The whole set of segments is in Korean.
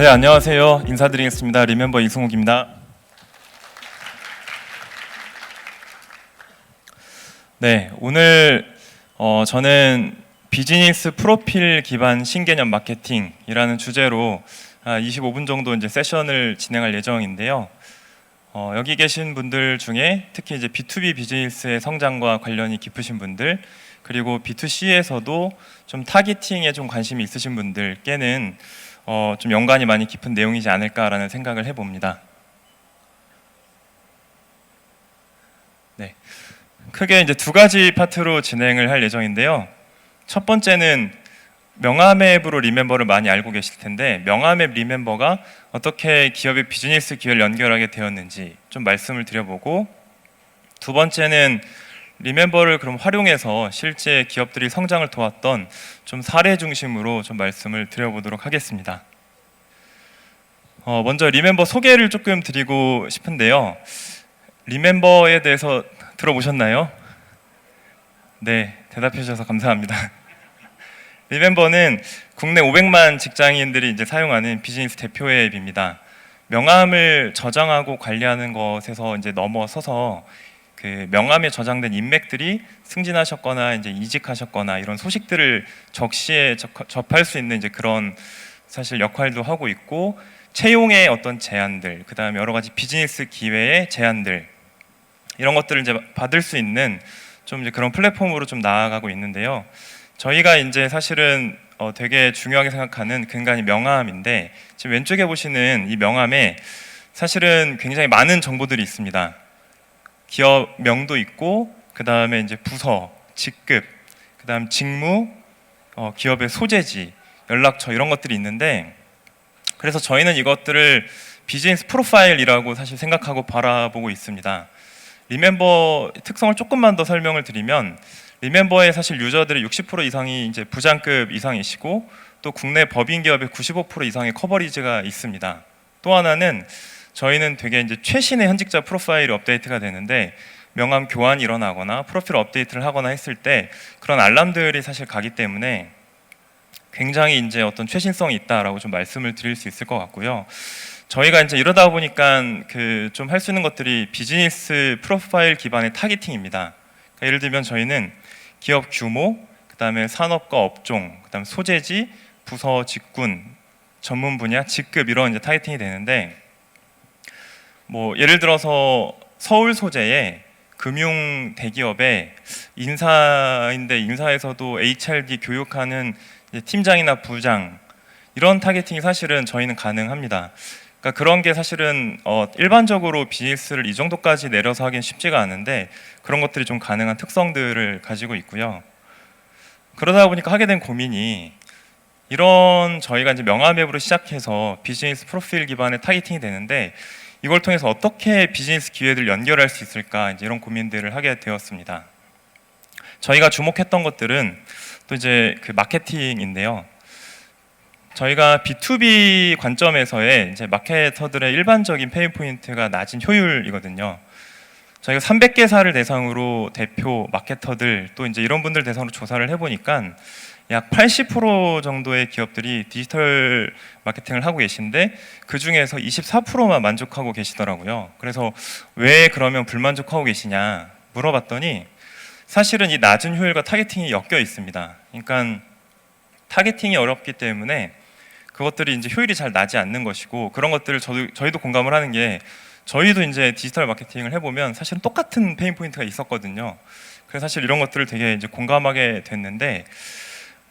네, 안녕하세요. 인사드리겠습니다. 리멤버 이승욱입니다. 네, 오늘 저는 비즈니스 프로필 기반 신개념 마케팅이라는 주제로 25분 정도 이제 세션을 진행할 예정인데요. 여기 계신 분들 중에 특히 이제 B2B 비즈니스의 성장과 관련이 깊으신 분들, 그리고 B2C에서도 좀 타깃팅에 좀 관심이 있으신 분들께는 좀 연관이 많이 깊은 내용이지 않을까라는 생각을 해봅니다. 네, 크게 이제 두 가지 파트로 진행을 할 예정인데요. 첫 번째는 명함앱으로 리멤버를 많이 알고 계실 텐데, 명함앱 리멤버가 어떻게 기업의 비즈니스 기회를 연결하게 되었는지 좀 말씀을 드려보고, 두 번째는 리멤버를 그럼 활용해서 실제 기업들이 성장을 도왔던 좀 사례 중심으로 좀 말씀을 드려보도록 하겠습니다. 먼저 리멤버 소개를 조금 드리고 싶은데요. 리멤버에 대해서 들어보셨나요? 네, 대답해 주셔서 감사합니다. 리멤버는 국내 500만 직장인들이 이제 사용하는 비즈니스 대표 앱입니다. 명함을 저장하고 관리하는 것에서 이제 넘어서서 그 명함에 저장된 인맥들이 승진하셨거나 이제 이직하셨거나 이런 소식들을 적시에 접할 수 있는 이제 그런 사실 역할도 하고 있고, 채용의 어떤 제안들, 그 다음에 여러 가지 비즈니스 기회의 제안들, 이런 것들을 이제 받을 수 있는 좀 이제 그런 플랫폼으로 좀 나아가고 있는데요. 저희가 이제 사실은 되게 중요하게 생각하는 근간이 명함인데, 지금 왼쪽에 보시는 이 명함에 사실은 굉장히 많은 정보들이 있습니다. 기업명도 있고, 그 다음에 이제 부서, 직급, 그 다음 직무, 기업의 소재지, 연락처 이런 것들이 있는데, 그래서 저희는 이것들을 비즈니스 프로파일이라고 사실 생각하고 바라보고 있습니다. 리멤버 특성을 조금만 더 설명을 드리면, 리멤버의 사실 유저들의 60% 이상이 이제 부장급 이상이시고, 또 국내 법인 기업의 95% 이상의 커버리지가 있습니다. 또 하나는 저희는 되게 이제 최신의 현직자 프로파일이 업데이트가 되는데, 명함 교환이 일어나거나 프로필 업데이트를 하거나 했을 때 그런 알람들이 사실 가기 때문에 굉장히 이제 어떤 최신성이 있다라고 좀 말씀을 드릴 수 있을 것 같고요. 저희가 이제 이러다 보니까 그 좀 할 수 있는 것들이 비즈니스 프로파일 기반의 타깃팅입니다. 그러니까 예를 들면 저희는 기업 규모, 그다음에 산업과 업종, 그다음 소재지, 부서, 직군, 전문 분야, 직급 이런 이제 타깃팅이 되는데, 뭐 예를 들어서 서울 소재의 금융 대기업의 인사인데, 인사에서도 HRD 교육하는 팀장이나 부장, 이런 타겟팅이 사실은 저희는 가능합니다. 그러니까 그런 게 사실은 일반적으로 비즈니스를 이 정도까지 내려서 하긴 쉽지가 않은데, 그런 것들이 좀 가능한 특성들을 가지고 있고요. 그러다 보니까 하게 된 고민이, 이런 저희가 이제 명함앱으로 시작해서 비즈니스 프로필 기반의 타겟팅이 되는데, 이걸 통해서 어떻게 비즈니스 기회를 연결할 수 있을까, 이제 이런 고민들을 하게 되었습니다. 저희가 주목했던 것들은 또 이제 그 마케팅인데요. 저희가 B2B 관점에서의 이제 마케터들의 일반적인 페인 포인트가 낮은 효율이거든요. 저희가 300개사를 대상으로 대표 마케터들, 또 이제 이런 분들 대상으로 조사를 해보니까 약 80% 정도의 기업들이 디지털 마케팅을 하고 계신데, 그 중에서 24%만 만족하고 계시더라고요. 그래서 왜 그러면 불만족하고 계시냐 물어봤더니, 사실은 이 낮은 효율과 타겟팅이 엮여 있습니다. 그러니까 타겟팅이 어렵기 때문에 그것들이 이제 효율이 잘 나지 않는 것이고, 그런 것들을 저희도 공감을 하는 게, 저희도 이제 디지털 마케팅을 해보면 사실은 똑같은 페인 포인트가 있었거든요. 그래서 사실 이런 것들을 되게 이제 공감하게 됐는데,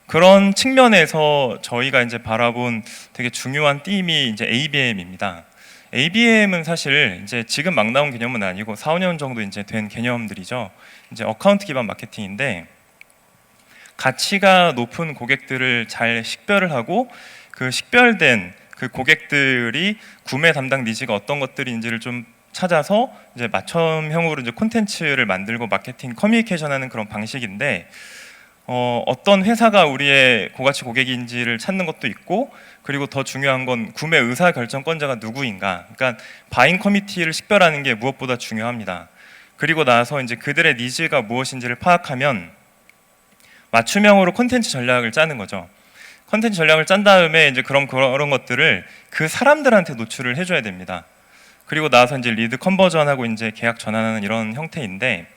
그런 측면에서 저희가 이제 바라본 되게 중요한 띠임이 이제 ABM입니다. ABM은 사실 이제 지금 막 나온 개념은 아니고 4, 5년 정도 이제 된 개념들이죠. 이제 어카운트 기반 마케팅인데, 가치가 높은 고객들을 잘 식별을 하고, 그 식별된 그 고객들이 구매 담당 니즈가 어떤 것들인지를 좀 찾아서 이제 맞춤형으로 이제 콘텐츠를 만들고 마케팅 커뮤니케이션하는 그런 방식인데, 어떤 회사가 우리의 고가치 고객인지를 찾는 것도 있고, 그리고 더 중요한 건 구매 의사 결정권자가 누구인가, 그러니까 바잉 커뮤니티를 식별하는 게 무엇보다 중요합니다. 그리고 나서 이제 그들의 니즈가 무엇인지를 파악하면 맞춤형으로 콘텐츠 전략을 짜는 거죠. 컨텐츠 전략을 짠 다음에 이제 그런 것들을 그 사람들한테 노출을 해줘야 됩니다. 그리고 나서 이제 리드 컨버전하고 이제 계약 전환하는 이런 형태인데,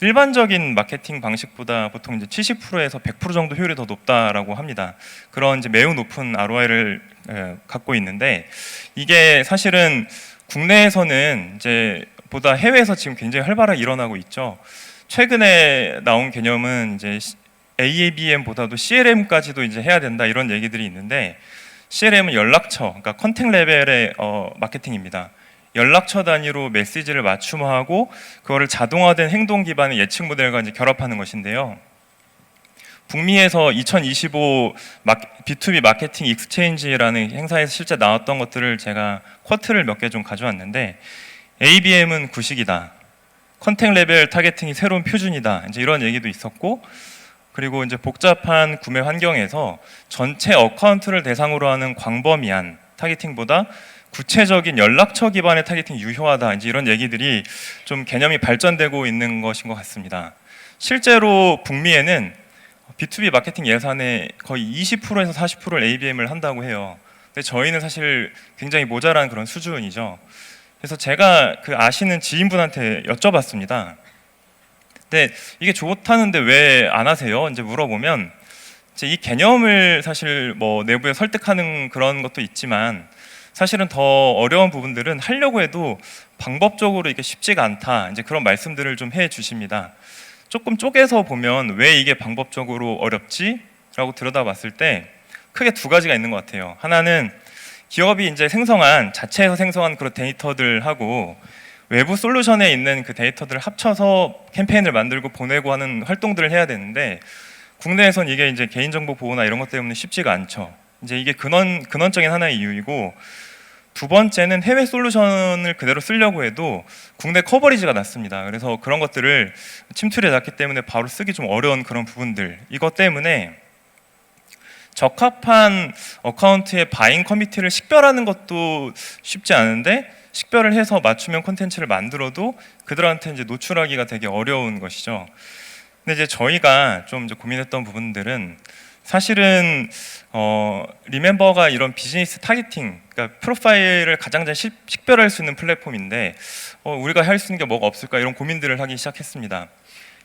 일반적인 마케팅 방식보다 보통 이제 70%에서 100% 정도 효율이 더 높다라고 합니다. 그런 이제 매우 높은 ROI를 갖고 있는데, 이게 사실은 국내에서는 이제 보다 해외에서 지금 굉장히 활발하게 일어나고 있죠. 최근에 나온 개념은 이제 AABM보다도 CLM까지도 이제 해야 된다, 이런 얘기들이 있는데, CLM은 연락처, 그러니까 컨택 레벨의 마케팅입니다. 연락처 단위로 메시지를 맞춤화하고 그거를 자동화된 행동 기반의 예측 모델과 이제 결합하는 것인데요. 북미에서 2025 B2B 마케팅 익스체인지라는 행사에서 실제 나왔던 것들을 제가 쿼트를 몇 개 좀 가져왔는데, ABM은 구식이다, 컨택 레벨 타겟팅이 새로운 표준이다, 이제 이런 얘기도 있었고, 그리고 이제 복잡한 구매 환경에서 전체 어카운트를 대상으로 하는 광범위한 타겟팅보다 구체적인 연락처 기반의 타겟팅이 유효하다, 이제 이런 얘기들이 좀 개념이 발전되고 있는 것인 것 같습니다. 실제로 북미에는 B2B 마케팅 예산의 거의 20%에서 40%를 ABM을 한다고 해요. 근데 저희는 사실 굉장히 모자란 그런 수준이죠. 그래서 제가 그 아시는 지인분한테 여쭤봤습니다. 근데 이게 좋다는데 왜 안 하세요? 이제 물어보면, 이제 이 개념을 사실 뭐 내부에 설득하는 그런 것도 있지만, 사실은 더 어려운 부분들은 하려고 해도 방법적으로 이게 쉽지가 않다, 이제 그런 말씀들을 좀 해 주십니다. 조금 쪼개서 보면 왜 이게 방법적으로 어렵지? 라고 들여다봤을 때 크게 두 가지가 있는 것 같아요. 하나는 기업이 이제 자체에서 생성한 그런 데이터들하고 외부 솔루션에 있는 그 데이터들을 합쳐서 캠페인을 만들고 보내고 하는 활동들을 해야 되는데, 국내에선 이게 이제 개인정보 보호나 이런 것 때문에 쉽지가 않죠. 이제 이게 근원적인 하나의 이유이고, 두 번째는 해외 솔루션을 그대로 쓰려고 해도 국내 커버리지가 낮습니다. 그래서 그런 것들을 침투를 해놨기 때문에 바로 쓰기 좀 어려운 그런 부분들, 이것 때문에 적합한 어카운트의 바잉 커미티를 식별하는 것도 쉽지 않은데, 식별을 해서 맞춤형 콘텐츠를 만들어도 그들한테 이제 노출하기가 되게 어려운 것이죠. 근데 이제 저희가 좀 이제 고민했던 부분들은, 사실은 리멤버가 이런 비즈니스 타겟팅, 그러니까 프로파일을 가장 잘 식별할 수 있는 플랫폼인데 우리가 할 수 있는 게 뭐가 없을까, 이런 고민들을 하기 시작했습니다.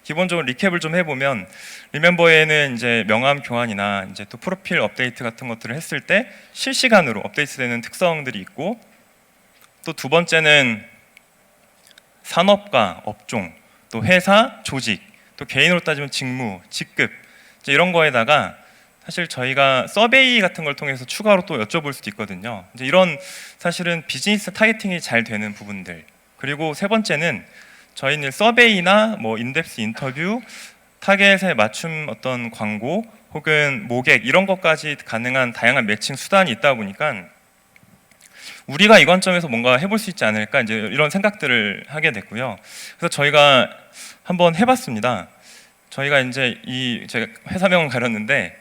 기본적으로 리캡을 좀 해보면, 리멤버에는 이제 명함 교환이나 이제 또 프로필 업데이트 같은 것들을 했을 때 실시간으로 업데이트되는 특성들이 있고, 또 두 번째는 산업과 업종, 또 회사, 조직, 또 개인으로 따지면 직무, 직급, 이제 이런 거에다가 사실 저희가 서베이 같은 걸 통해서 추가로 또 여쭤볼 수도 있거든요. 이제 이런 사실은 비즈니스 타겟팅이 잘 되는 부분들. 그리고 세 번째는 저희는 서베이나 뭐 인덱스 인터뷰, 타겟에 맞춤 어떤 광고 혹은 모객, 이런 것까지 가능한 다양한 매칭 수단이 있다 보니까 우리가 이 관점에서 뭔가 해볼 수 있지 않을까, 이제 이런 생각들을 하게 됐고요. 그래서 저희가 한번 해봤습니다. 저희가 이제 제가 회사명은 가렸는데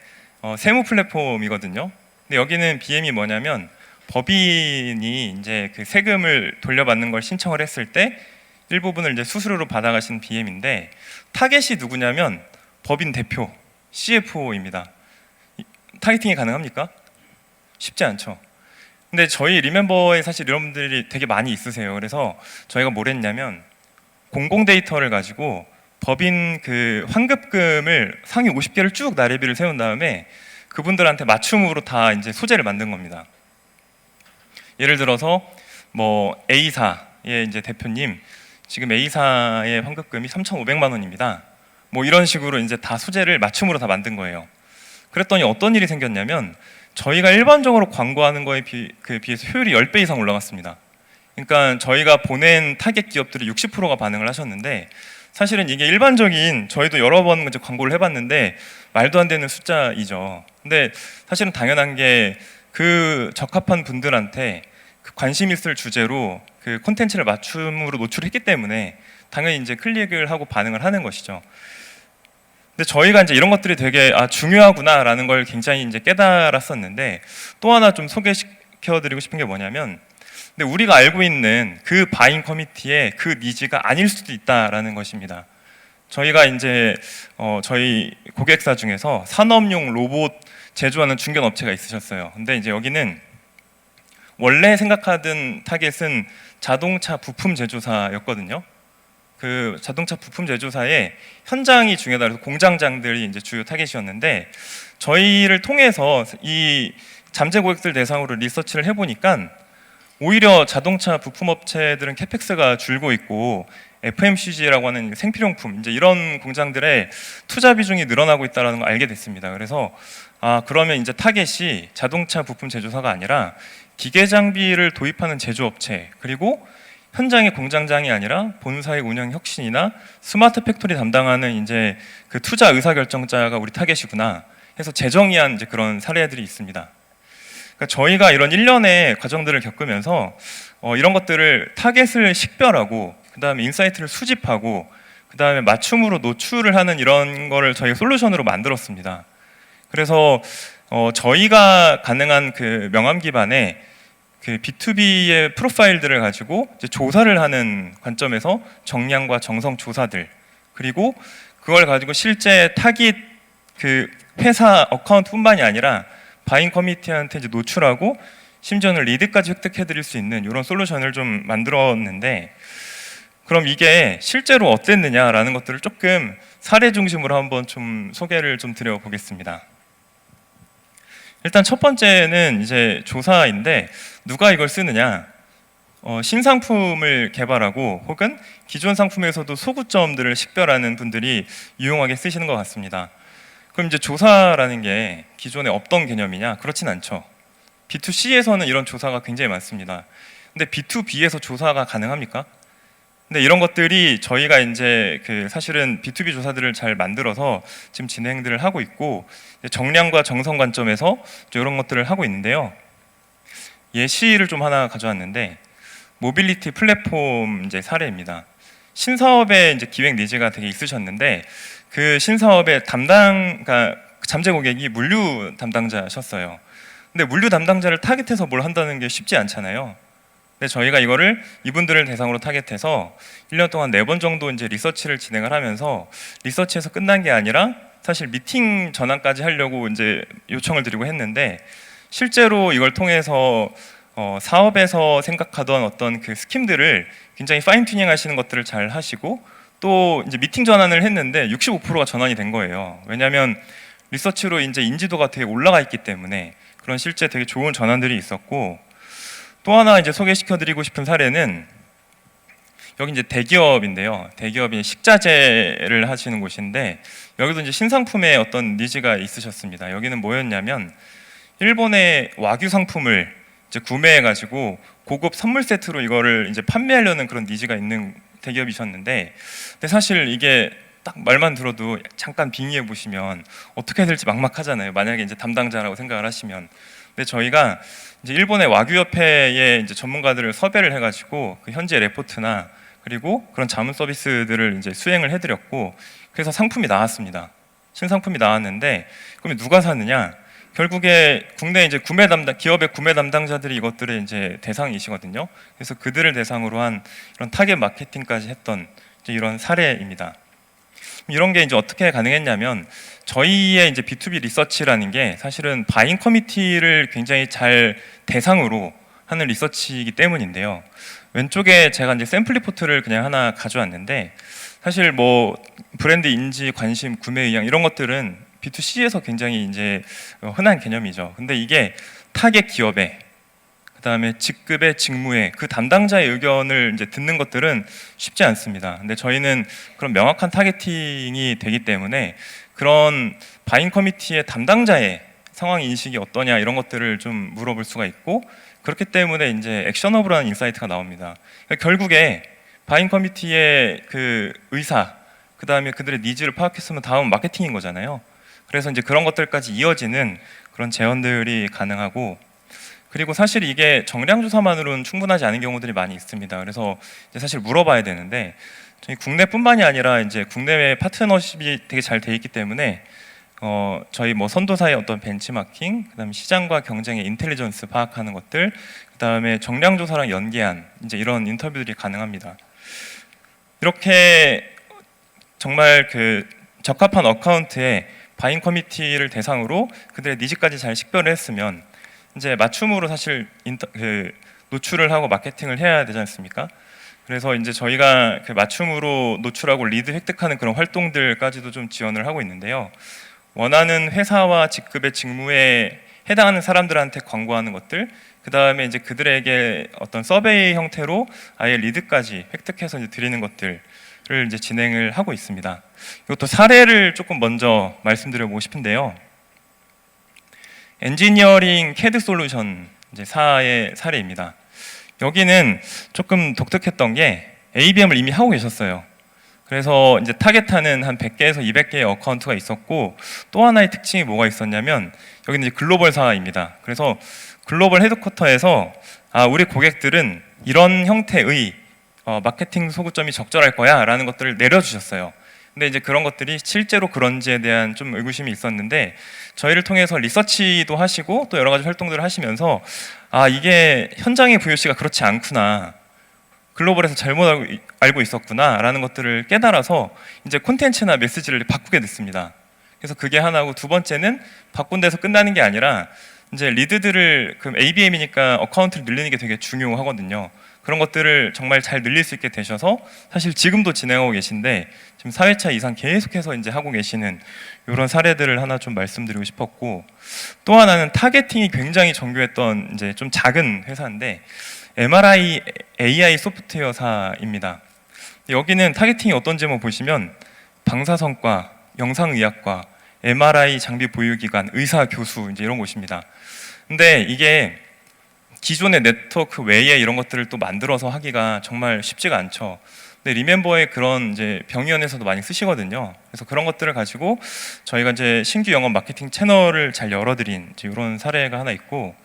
세무 플랫폼이거든요. 근데 여기는 BM이 뭐냐면, 법인이 이제 그 세금을 돌려받는 걸 신청을 했을 때 일부분을 이제 수수료로 받아가시는 BM인데, 타겟이 누구냐면 법인 대표, CFO입니다. 타겟팅이 가능합니까? 쉽지 않죠. 근데 저희 리멤버에 사실 이런 분들이 되게 많이 있으세요. 그래서 저희가 뭘 했냐면, 공공 데이터를 가지고 법인 그 환급금을 상위 50개를 쭉 나래비를 세운 다음에 그분들한테 맞춤으로 다 이제 소재를 만든 겁니다. 예를 들어서 뭐 A사의 이제 대표님, 지금 A사의 환급금이 3,500만 원입니다. 뭐 이런 식으로 이제 다 소재를 맞춤으로 다 만든 거예요. 그랬더니 어떤 일이 생겼냐면, 저희가 일반적으로 광고하는 거에 비해서 효율이 10배 이상 올라갔습니다. 그러니까 저희가 보낸 타겟 기업들이 60%가 반응을 하셨는데, 사실은 이게 일반적인, 저희도 여러 번 이제 광고를 해봤는데 말도 안 되는 숫자이죠. 근데 사실은 당연한 게, 그 적합한 분들한테 그 관심 있을 주제로 그 콘텐츠를 맞춤으로 노출했기 때문에 당연히 이제 클릭을 하고 반응을 하는 것이죠. 근데 저희가 이제 이런 것들이 되게 중요하구나라는 걸 굉장히 이제 깨달았었는데, 또 하나 좀 소개시켜드리고 싶은 게 뭐냐면, 근데 우리가 알고 있는 그 바잉 커뮤니티의 그 니즈가 아닐 수도 있다라는 것입니다. 저희가 이제 저희 고객사 중에서 산업용 로봇 제조하는 중견 업체가 있으셨어요. 근데 이제 여기는 원래 생각하던 타겟은 자동차 부품 제조사였거든요. 그 자동차 부품 제조사의 현장이 중요하다 그래서 공장장들이 이제 주요 타겟이었는데, 저희를 통해서 이 잠재 고객들 대상으로 리서치를 해보니까 오히려 자동차 부품 업체들은 캐펙스가 줄고 있고 FMCG라고 하는 생필용품 이제 이런 공장들의 투자 비중이 늘어나고 있다는 걸 알게 됐습니다. 그래서 그러면 이제 타겟이 자동차 부품 제조사가 아니라 기계 장비를 도입하는 제조업체, 그리고 현장의 공장장이 아니라 본사의 운영 혁신이나 스마트 팩토리 담당하는 이제 그 투자 의사 결정자가 우리 타겟이구나 해서 재정의한 이제 그런 사례들이 있습니다. 그러니까 저희가 이런 일련의 과정들을 겪으면서 이런 것들을 타겟을 식별하고 그 다음에 인사이트를 수집하고 그 다음에 맞춤으로 노출을 하는 이런 거를 저희가 솔루션으로 만들었습니다. 그래서 저희가 가능한 그 명암 기반의 그 B2B의 프로파일들을 가지고 이제 조사를 하는 관점에서 정량과 정성 조사들, 그리고 그걸 가지고 실제 타깃 그 회사 어카운트뿐만이 아니라 바잉 커뮤니티한테 이제 노출하고 심지어는 리드까지 획득해드릴 수 있는 이런 솔루션을 좀 만들었는데, 그럼 이게 실제로 어땠느냐라는 것들을 조금 사례 중심으로 한번 좀 소개를 좀 드려보겠습니다. 일단 첫 번째는 이제 조사인데, 누가 이걸 쓰느냐? 신상품을 개발하고 혹은 기존 상품에서도 소구점들을 식별하는 분들이 유용하게 쓰시는 것 같습니다. 그럼 이제 조사라는 게 기존에 없던 개념이냐? 그렇진 않죠. B2C에서는 이런 조사가 굉장히 많습니다. 근데 B2B에서 조사가 가능합니까? 근데 이런 것들이 저희가 이제 그 사실은 B2B 조사들을 잘 만들어서 지금 진행들을 하고 있고, 정량과 정성 관점에서 이런 것들을 하고 있는데요. 예시를 좀 하나 가져왔는데, 모빌리티 플랫폼 이제 사례입니다. 신사업에 이제 기획 니즈가 되게 있으셨는데, 그 신사업의 그러니까 잠재 고객이 물류 담당자셨어요. 근데 물류 담당자를 타겟해서 뭘 한다는 게 쉽지 않잖아요. 근데 저희가 이거를 이분들을 대상으로 타겟해서 1년 동안 4번 정도 이제 리서치를 진행을 하면서, 리서치에서 끝난 게 아니라 사실 미팅 전환까지 하려고 이제 요청을 드리고 했는데, 실제로 이걸 통해서 사업에서 생각하던 어떤 그 스킴들을 굉장히 파인 튜닝 하시는 것들을 잘 하시고, 또 이제 미팅 전환을 했는데 65%가 전환이 된 거예요. 왜냐하면 리서치로 이제 인지도가 되게 올라가 있기 때문에 그런 실제 되게 좋은 전환들이 있었고, 또 하나 이제 소개시켜드리고 싶은 사례는 여기 이제 대기업인데요. 대기업이 식자재를 하시는 곳인데, 여기도 이제 신상품의 어떤 니즈가 있으셨습니다. 여기는 뭐였냐면 일본의 와규 상품을 이제 구매해가지고 고급 선물 세트로 이거를 이제 판매하려는 그런 니즈가 있는 대기업이셨는데, 근데 사실 이게 딱 말만 들어도 잠깐 빙의해 보시면 어떻게 될지 막막하잖아요. 만약에 이제 담당자라고 생각을 하시면. 근데 저희가 이제 일본의 와규협회의 이제 전문가들을 섭외를 해가지고 그 현지의 레포트나 그리고 그런 자문 서비스들을 이제 수행을 해드렸고, 그래서 상품이 나왔습니다. 신상품이 나왔는데, 그러면 누가 사느냐? 결국에 국내 이제 기업의 구매 담당자들이 이것들의 이제 대상이시거든요. 그래서 그들을 대상으로 한 이런 타겟 마케팅까지 했던 이제 이런 사례입니다. 이런 게 이제 어떻게 가능했냐면, 저희의 이제 B2B 리서치라는 게 사실은 바잉 커뮤니티를 굉장히 잘 대상으로 하는 리서치이기 때문인데요. 왼쪽에 제가 이제 샘플 리포트를 그냥 하나 가져왔는데, 사실 뭐 브랜드 인지, 관심, 구매 의향 이런 것들은 B2C에서 굉장히 이제 흔한 개념이죠. 근데 이게 타겟 기업의, 그다음에 직급의, 직무의 그 담당자의 의견을 이제 듣는 것들은 쉽지 않습니다. 근데 저희는 그런 명확한 타겟팅이 되기 때문에 그런 바잉 커뮤니티의 담당자의 상황 인식이 어떠냐 이런 것들을 좀 물어볼 수가 있고, 그렇기 때문에 이제 액셔너블한 인사이트가 나옵니다. 그러니까 결국에 바잉 커뮤니티의 그 의사, 그다음에 그들의 니즈를 파악했으면 다음 마케팅인 거잖아요. 그래서 이제 그런 것들까지 이어지는 그런 제언들이 가능하고, 그리고 사실 이게 정량 조사만으로는 충분하지 않은 경우들이 많이 있습니다. 그래서 이제 사실 물어봐야 되는데, 저희 국내뿐만이 아니라 이제 국내외 파트너십이 되게 잘 돼 있기 때문에 저희 뭐 선도사의 어떤 벤치마킹, 그다음에 시장과 경쟁의 인텔리전스 파악하는 것들, 그다음에 정량 조사랑 연계한 이제 이런 인터뷰들이 가능합니다. 이렇게 정말 그 적합한 어카운트에 바잉 커뮤니티를 대상으로 그들의 니즈까지 잘 식별을 했으면 이제 맞춤으로 사실 노출을 하고 마케팅을 해야 되지 않습니까? 그래서 이제 저희가 그 맞춤으로 노출하고 리드 획득하는 그런 활동들까지도 좀 지원을 하고 있는데요. 원하는 회사와 직급의 직무에 해당하는 사람들한테 광고하는 것들, 그 다음에 이제 그들에게 어떤 서베이 형태로 아예 리드까지 획득해서 이제 드리는 것들을 이제 진행을 하고 있습니다. 이것도 사례를 조금 먼저 말씀드려보고 싶은데요. 엔지니어링 캐드 솔루션 이제 사의 사례입니다. 여기는 조금 독특했던 게 ABM을 이미 하고 계셨어요. 그래서 이제 타겟하는 한 100개에서 200개의 어카운트가 있었고, 또 하나의 특징이 뭐가 있었냐면 여기는 이제 글로벌사입니다. 그래서 글로벌 헤드쿼터에서 우리 고객들은 이런 형태의 마케팅 소구점이 적절할 거야 라는 것들을 내려주셨어요. 근데 이제 그런 것들이 실제로 그런지에 대한 좀 의구심이 있었는데, 저희를 통해서 리서치도 하시고 또 여러 가지 활동들을 하시면서 이게 현장의 VOC가 그렇지 않구나, 글로벌에서 잘못 알고 있었구나 라는 것들을 깨달아서 이제 콘텐츠나 메시지를 바꾸게 됐습니다. 그래서 그게 하나고, 두 번째는 바꾼 데서 끝나는 게 아니라 이제 리드들을, 그 ABM이니까 어카운트를 늘리는 게 되게 중요하거든요. 그런 것들을 정말 잘 늘릴 수 있게 되셔서 사실 지금도 진행하고 계신데 지금 4회차 이상 계속해서 이제 하고 계시는 이런 사례들을 하나 좀 말씀드리고 싶었고, 또 하나는 타겟팅이 굉장히 정교했던 이제 좀 작은 회사인데 MRI AI 소프트웨어사입니다. 여기는 타겟팅이 어떤지 한번 보시면 방사선과, 영상의학과, MRI 장비 보유기관, 의사, 교수 이제 이런 곳입니다. 근데 이게 기존의 네트워크 외에 이런 것들을 또 만들어서 하기가 정말 쉽지가 않죠. 근데 리멤버의 그런 이제 병의원에서도 많이 쓰시거든요. 그래서 그런 것들을 가지고 저희가 이제 신규 영업 마케팅 채널을 잘 열어드린 이제 이런 사례가 하나 있고,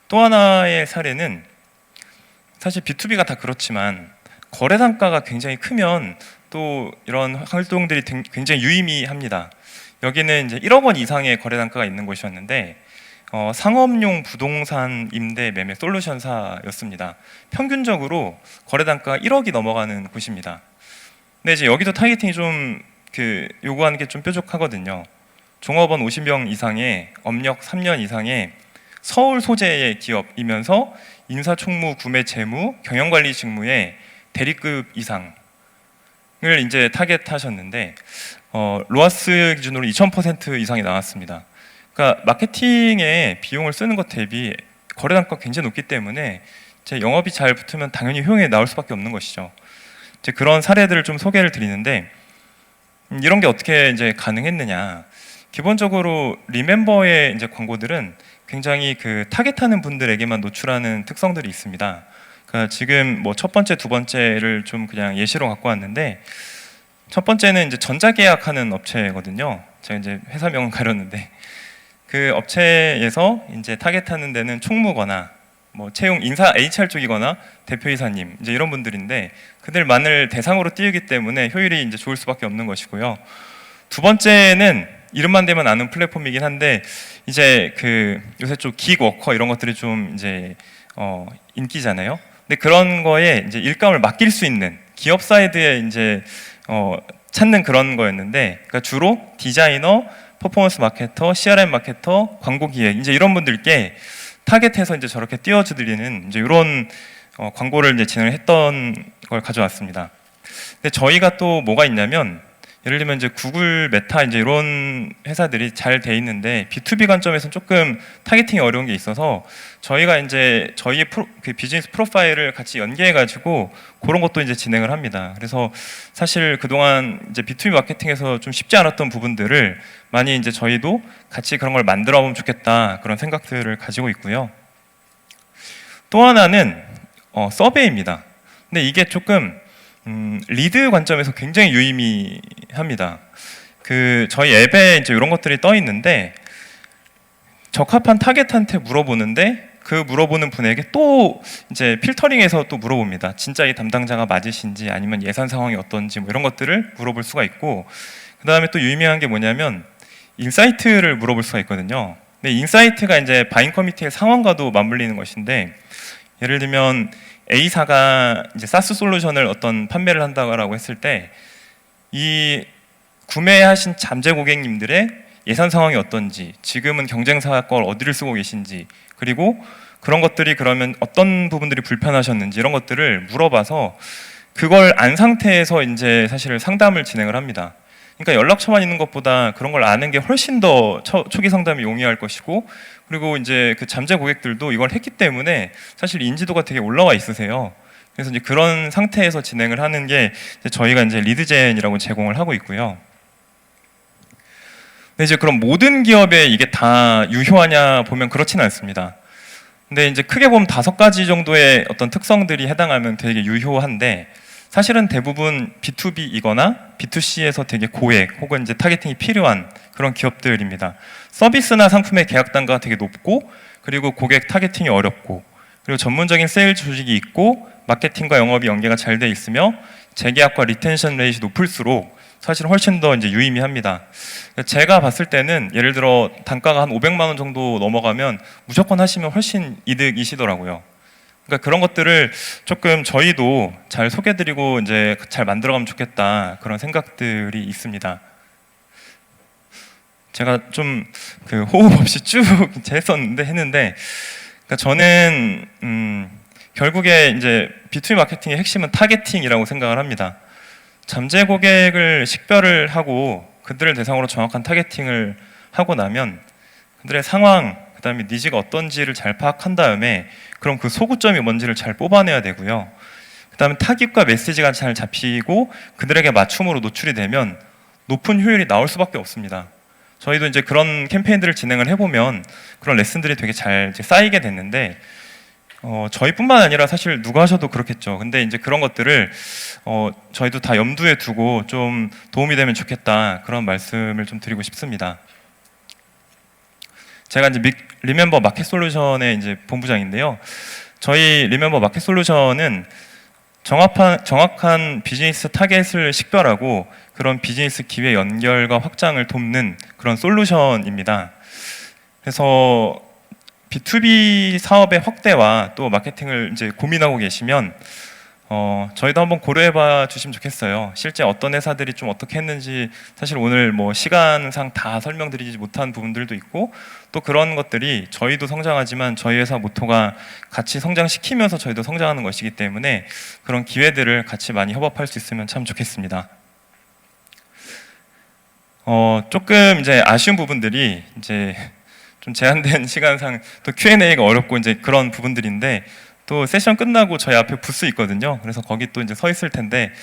또 하나의 사례는 사실 B2B가 다 그렇지만 거래 단가가 굉장히 크면 또 이런 활동들이 굉장히 유의미합니다. 여기는 이제 1억 원 이상의 거래 단가가 있는 곳이었는데 상업용 부동산 임대 매매 솔루션사였습니다. 평균적으로 거래 단가가 1억이 넘어가는 곳입니다. 근데 이제 여기도 타겟팅이 좀 요구하는 게 좀 뾰족하거든요. 종업원 50명 이상의 업력 3년 이상의 서울 소재의 기업이면서 인사총무, 구매, 재무, 경영관리 직무의 대리급 이상을 이제 타겟하셨는데 로아스 기준으로 2000% 이상이 나왔습니다. 그러니까 마케팅에 비용을 쓰는 것 대비 거래 단가가 굉장히 높기 때문에 제 영업이 잘 붙으면 당연히 효용이 나올 수밖에 없는 것이죠. 이제 그런 사례들을 좀 소개를 드리는데 이런 게 어떻게 이제 가능했느냐? 기본적으로 리멤버의 이제 광고들은 굉장히 타겟하는 분들에게만 노출하는 특성들이 있습니다. 그러니까 지금 뭐 첫 번째, 두 번째를 좀 그냥 예시로 갖고 왔는데, 첫 번째는 이제 전자계약하는 업체거든요. 제가 이제 회사명은 가렸는데 그 업체에서 이제 타겟하는 데는 총무거나 뭐 채용 인사 HR 쪽이거나 대표이사님 이제 이런 분들인데 그들만을 대상으로 띄우기 때문에 효율이 이제 좋을 수밖에 없는 것이고요. 두 번째는 이름만 대면 아는 플랫폼이긴 한데 이제 요새 좀 기워커 이런 것들이 좀 이제 인기잖아요. 근데 그런 거에 이제 일감을 맡길 수 있는 기업 사이드에 이제 찾는 그런 거였는데, 그러니까 주로 디자이너, 퍼포먼스 마케터, CRM 마케터, 광고 기획 이제 이런 분들께 타겟해서 이제 저렇게 띄워드리는 이제 이런 광고를 이제 진행을 했던 걸 가져왔습니다. 근데 저희가 또 뭐가 있냐면, 예를 들면 이제 구글, 메타 이제 이런 회사들이 잘 돼 있는데 B2B 관점에서는 조금 타겟팅이 어려운 게 있어서 저희가 이제 저희의 비즈니스 프로파일을 같이 연계해 가지고 그런 것도 이제 진행을 합니다. 그래서 사실 그동안 이제 B2B 마케팅에서 좀 쉽지 않았던 부분들을 많이 이제 저희도 같이 그런 걸 만들어 보면 좋겠다 그런 생각들을 가지고 있고요. 또 하나는 서베이입니다. 근데 이게 조금 리드 관점에서 굉장히 유의미합니다. 저희 앱에 이제 이런 것들이 떠 있는데 적합한 타겟한테 물어보는데 그 물어보는 분에게 또 이제 필터링해서 또 물어봅니다. 진짜 이 담당자가 맞으신지 아니면 예산 상황이 어떤지 뭐 이런 것들을 물어볼 수가 있고, 그 다음에 또 유의미한 게 뭐냐면 인사이트를 물어볼 수가 있거든요. 근데 인사이트가 이제 바잉 커뮤니티의 상황과도 맞물리는 것인데, 예를 들면 A사가 이제 사스 솔루션을 어떤 판매를 한다고 했을 때 이 구매하신 잠재 고객님들의 예산 상황이 어떤지, 지금은 경쟁사 걸 어디를 쓰고 계신지, 그리고 그런 것들이 그러면 어떤 부분들이 불편하셨는지 이런 것들을 물어봐서 그걸 안 상태에서 이제 사실 상담을 진행을 합니다. 그러니까 연락처만 있는 것보다 그런 걸 아는 게 훨씬 더 초기 상담이 용이할 것이고, 그리고 이제 그 잠재 고객들도 이걸 했기 때문에 사실 인지도가 되게 올라와 있으세요. 그래서 이제 그런 상태에서 진행을 하는 게 이제 저희가 이제 리드젠이라고 제공을 하고 있고요. 근데 이제 그럼 모든 기업에 이게 다 유효하냐 보면 그렇지는 않습니다. 근데 이제 크게 보면 5가지 정도의 어떤 특성들이 해당하면 되게 유효한데, 사실은 대부분 B2B이거나 B2C에서 되게 고액 혹은 이제 타겟팅이 필요한 그런 기업들입니다. 서비스나 상품의 계약 단가가 되게 높고, 그리고 고객 타겟팅이 어렵고, 그리고 전문적인 세일즈 조직이 있고, 마케팅과 영업이 연계가 잘 돼 있으며 재계약과 리텐션 레이트이 높을수록 사실 훨씬 더 이제 유의미합니다. 제가 봤을 때는 예를 들어 단가가 한 500만 원 정도 넘어가면 무조건 하시면 훨씬 이득이시더라고요. 그러니까 그런 것들을 조금 저희도 잘 소개드리고 이제 잘 만들어가면 좋겠다, 그런 생각들이 있습니다. 제가 좀 그 호흡 없이 쭉 했는데 그러니까 저는 결국에 이제 B2B 마케팅의 핵심은 타겟팅이라고 생각을 합니다. 잠재 고객을 식별을 하고 그들을 대상으로 정확한 타겟팅을 하고 나면 그들의 상황, 그 다음에 니즈가 어떤지를 잘 파악한 다음에 그럼 그 소구점이 뭔지를 잘 뽑아내야 되고요. 그 다음에 타깃과 메시지가 잘 잡히고 그들에게 맞춤으로 노출이 되면 높은 효율이 나올 수밖에 없습니다. 저희도 이제 그런 캠페인들을 진행을 해보면 그런 레슨들이 되게 잘 이제 쌓이게 됐는데, 저희뿐만 아니라 사실 누가 하셔도 그렇겠죠. 근데 이제 그런 것들을 저희도 다 염두에 두고 좀 도움이 되면 좋겠다, 그런 말씀을 좀 드리고 싶습니다. 제가 이제 리멤버 마켓 솔루션의 이제 본부장인데요. 저희 리멤버 마켓 솔루션은 정확한 비즈니스 타겟을 식별하고 그런 비즈니스 기회 연결과 확장을 돕는 그런 솔루션입니다. 그래서 B2B 사업의 확대와 또 마케팅을 이제 고민하고 계시면 저희도 한번 고려해봐 주시면 좋겠어요. 실제 어떤 회사들이 좀 어떻게 했는지 사실 오늘 뭐 시간상 다 설명드리지 못한 부분들도 있고, 또 그런 것들이 저희도 성장하지만 저희 회사 모토가 같이 성장시키면서 저희도 성장하는 것이기 때문에 그런 기회들을 같이 많이 협업할 수 있으면 참 좋겠습니다. 조금 이제 아쉬운 부분들이 이제 좀 제한된 시간상 또 Q&A가 어렵고 이제 그런 부분들인데, 또 세션 끝나고 저희 앞에 부스 있거든요. 그래서 거기 또 이제 서 있을 텐데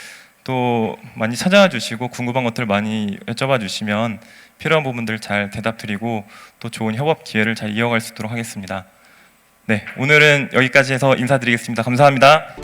또 많이 찾아와 주시고 궁금한 것들 많이 여쭤봐 주시면 필요한 부분들 잘 대답 드리고 또 좋은 협업 기회를 잘 이어갈 수 있도록 하겠습니다. 네, 오늘은 여기까지 해서 인사드리겠습니다. 감사합니다.